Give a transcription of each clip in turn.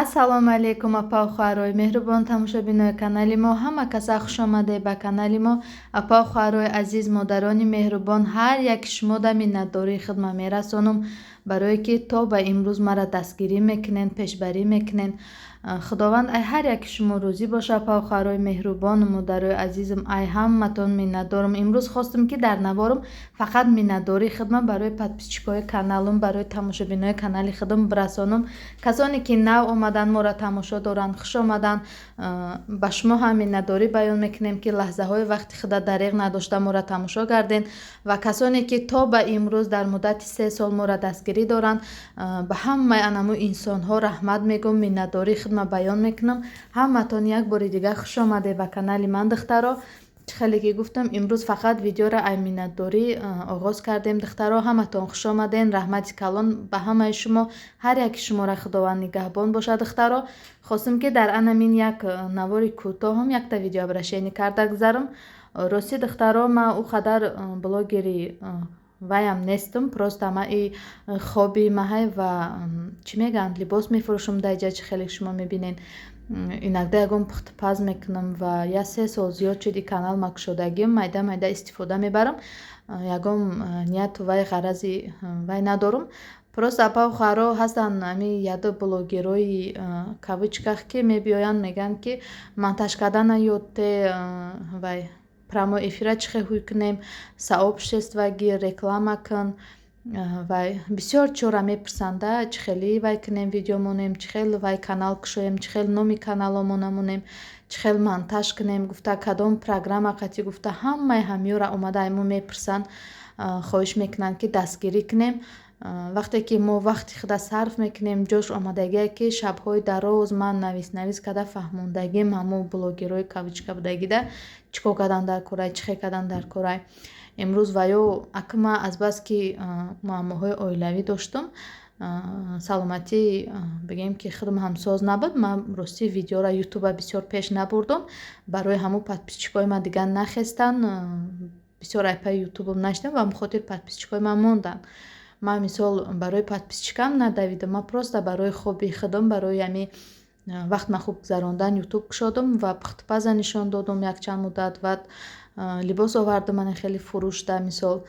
ассалому алайкум апа хуарои меҳрубон тамошобинои канали мо ҳама каса хуш омадед ба канали мо. Апа хуарои азиз, модарони меҳрубон, ҳар яки шумода миннатдории хидмат мерасонам барое ки то ба имрӯз мара дастгирӣ мекунед, пешбарӣ мекунед. худованд ай ҳар яки шумо рӯзӣ боша. Апа хуарои меҳрубон, модарои азизам, ай ҳаматон миннатдорам. имрӯз хостам ки дар наворам фақат миннатдории хидмат барои подписчикои каналам, барои тамошобинои канали худам бирасонам. касоне ки нав омадан моро тамошо доранд, хуш омадан. ба шумо ҳам миннатдорӣ баён мекунем ки лаҳзаҳои вақти худа дариғ надошта моро тамошо гарден ва касоне ки то ба имрӯз дар муддати 3 сол моро дастгирӣ доранд, ба ҳамаи анамо инсонҳо раҳмат мегӯм, миннатдории хидмат баён мекунам. ҳаматон як бори дигар хуш омадед ба канали ман духтаро. чӣ хеле ки гуфтам имрӯз фақат видеоро ай миннатдорӣ оғоз кардем. духтаро ҳаматон хуш омаден. раҳмати калон ба ҳамаи шумо. ҳар яки шуморо худованд нигаҳбон бошад. духтаро хостам ки дар анамин як навори кӯтоҳам якта видеообращение карда гузарам. рости духтаро ман ӯ қадар блогери ваям нестам, просто ман и хоби маҳай ва чӣ мегӯянд либос мефурӯшам дар ҷа. чӣ хеле шумо мебинед инагда ягон пухтупаз мекунам ва я 3 сол зиёд шуди канал ма кушодагим майда майда истифода мебарам. ягон нияту вай ғарази вай надорам. просто апа хуаро ҳастанд ами яду блогерои кавичках ки мебиёянд мегӯянд ки монтаж кардан ёдте вай прямой эфира чӣ хел ҳуй кунем, сообщества гир, реклама кун. вай бисёр чора мепурсанда чӣ хеле вай кунем видео монем, чӣ хел вай канал кушоем, чӣ хел номи каналомо намонем, чӣ хел монтаж кунем, гуфта кадом программа қатӣ, гуфта ҳамаи ҳамёра омада мо мепурсанд, хоҳиш мекунанд ки дастгирӣ кунем. вақте ки мо вақти худа сарф мекунем, ҷош омадагие ки шабҳои дароз ман навис када фаҳмондагим ҳамо блогерои кавичка будагида чӣ кор кардан дар корай, чӣ хел кардан дар корай. имрӯз ваё акма азбаски муаммоҳои оилавӣ доштам, саломатӣ бигем ки худам ҳамсоз набуд. ман рости видеора ютуба бисёр пеш набурдам, барои ҳамо подписчикои ман дигар нахестанд, бисёр айпаи ютубам наштам ва бихотир подписчикои ман монданд. ман мисол барои подписчикам надавидам, ман просто барои хоби худам, барои ами вақтма хуб гузарондан ютуб кушодам ва пухтупаза нишон додам якчанд муддат. вад либос овардам ани хеле фурӯшда, мисол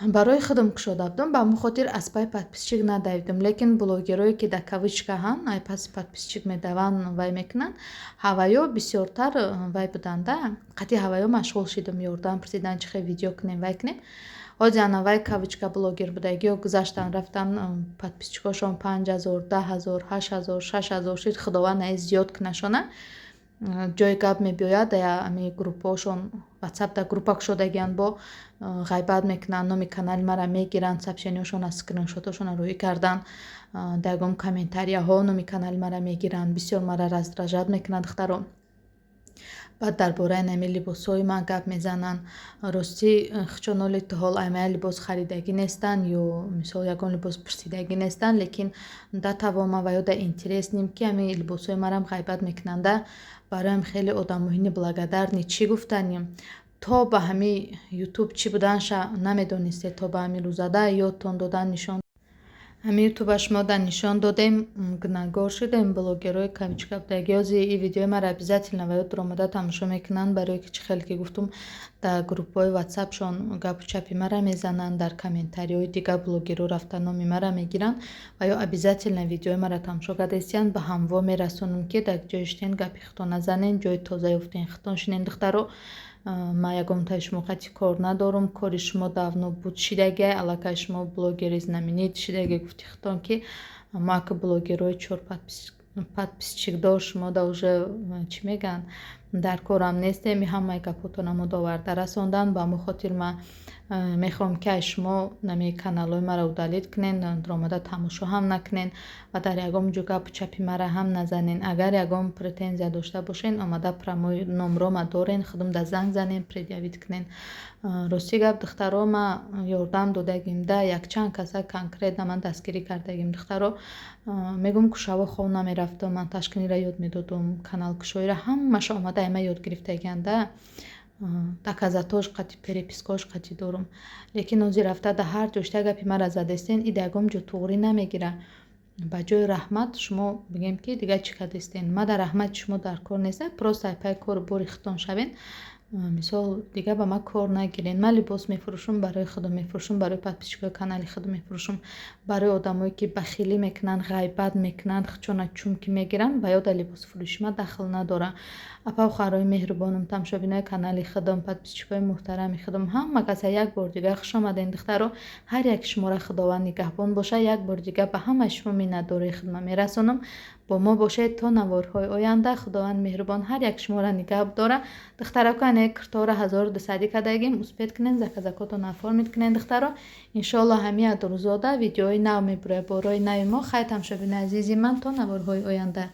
барои худам кушода будам, ба ҳамон хотир аз пай подписчик надавидам. лекин блогерое ки дар кавичка ҳанд, ай паси подписчик медаванд, вай мекунанд, ҳаваё бисёртар вай буданда. қатъи ҳаваё машғул шидам, ёрдам пурсидан чӣ хел видео кунем, вай кунем. ҳозир ана вай кавичка блогер будагиё гузаштан рафтан подписчикошон 5000, 10000, 8000, 6000 шид. худованд ай зиёд кунашона. ҷои гап мебиёяд ами группаошон ватсапда группа кушодагиянд, бо ғайбат мекунанд, номи канали мара мегиранд, сообщениёшона скриншотошона рӯӣ кардан, дар ягон комментарияҳо номи канали мара мегиранд, бисёр мара раздражат мекунанд духтаро. баъд дар бораи нами либосҳои ман гап мезананд. рости хучоноли ту ҳол аймая либос харидагӣ нестанд ё мисол ягон либос пурсидагӣ нестанд, лекин датаво ман ваё да интерес ним ки ами либосҳои марам ғайбат мекунанда. бароям хеле одамоҳи неблагодарни чӣ гуфтаним, то ба ҳами ютуб чӣ буданша намедонистед, то ба ҳами рӯзада ёдтон додан нишон ҳами ютуба шумо дар нишон додем, гунahгор шудем. блогерои кавичка будагӣ ҳозир и видеои мара обязательно ваё дуромада тамошо мекунанд, барое ки чӣ хеле ки гуфтум дар группаҳои ватсапшон гапу чапи мара мезананд, дар комментариҳои дигар блогеро рафта номи мара мегиранд. ваё обязательно видеои мара тамошо карда истиянд, ба ҳамво мерасонам ки дар ҷои иштен гапи хитон назанен, ҷои тоза ёфтен хитон шинен. духтаро ман ягонтаи шумо қатъи кор надорам, кори шумо давно буд шидагия, аллакай шумо блогери знаменит шидагия гуфти хитон ки мо ака блогерои 4 подписчикдор шумо да уже чӣ мегӯянд дар корам нестем. ҳамаи гапотонамо доварда расондан. ба ҳамон хотир ман мехоҳам ки ай шумо нами каналҳои мара удалит кунен, дуромада тамошо ҳам накунен ва дар ягон ҷо гапу чапи мара ҳам назанен. агар ягон претензия дошта бошен, омада прамои номрома дорен, худам да занг занен, предъявит кунен. рости гап духтаро ман ёрдам додагим, да якчанд каса конкретно ман дастгирӣ кардагим. духтаро мегӯм кушаво хов намерафтам, монтажкуниро ёд медодум, каналкушоиро ҳамаша омада ай ман ёд гирифтагианда. доказатош қатъи перепискош қатъи дорум, лекин ҳозир рафта да ҳар ҷошта гапи мара задестен, и да ягон ҷо туғри намегира. ба ҷои раҳмат шумо бигем ки дига чӣ кардистен. Ма дар раҳмати шумо дар кор неста, просто айпай кору бори худтон шавен. Мисол дига ба ман кор нагирен. Ман либос мефурӯшам, барои худам мефурӯшам, барои подписчикои канали худам мефурӯшам, барои одамое ки бахилӣ мекунанд, ғайбат мекунанд, чунки мегиранд, ба ёда либосфурӯшӣ ма дахл надора. Апа хоҳарои меҳрубонам, тамошобинои канали худам, подписчикои муҳтарами худам, ҳама каса як бор дига хуш омаден духтаро. Ҳар як шумора худованд нигаҳбон боша. Як бор дига ба ҳамаи шумо миннатдории хидмат мерасонам. Бо мо бошед то наворҳои оянда. Худованд меҳрубон ҳар як шумора нигаҳ дора. Духтаракане киртора 1200 кадагим успет кунен, заказакотон оформид кунен духтаро. Иншоалло ҳамия дурузода видеои нав мебурад борои нави мо. Хай тамошобинои азизи ман, то наворҳои оянда.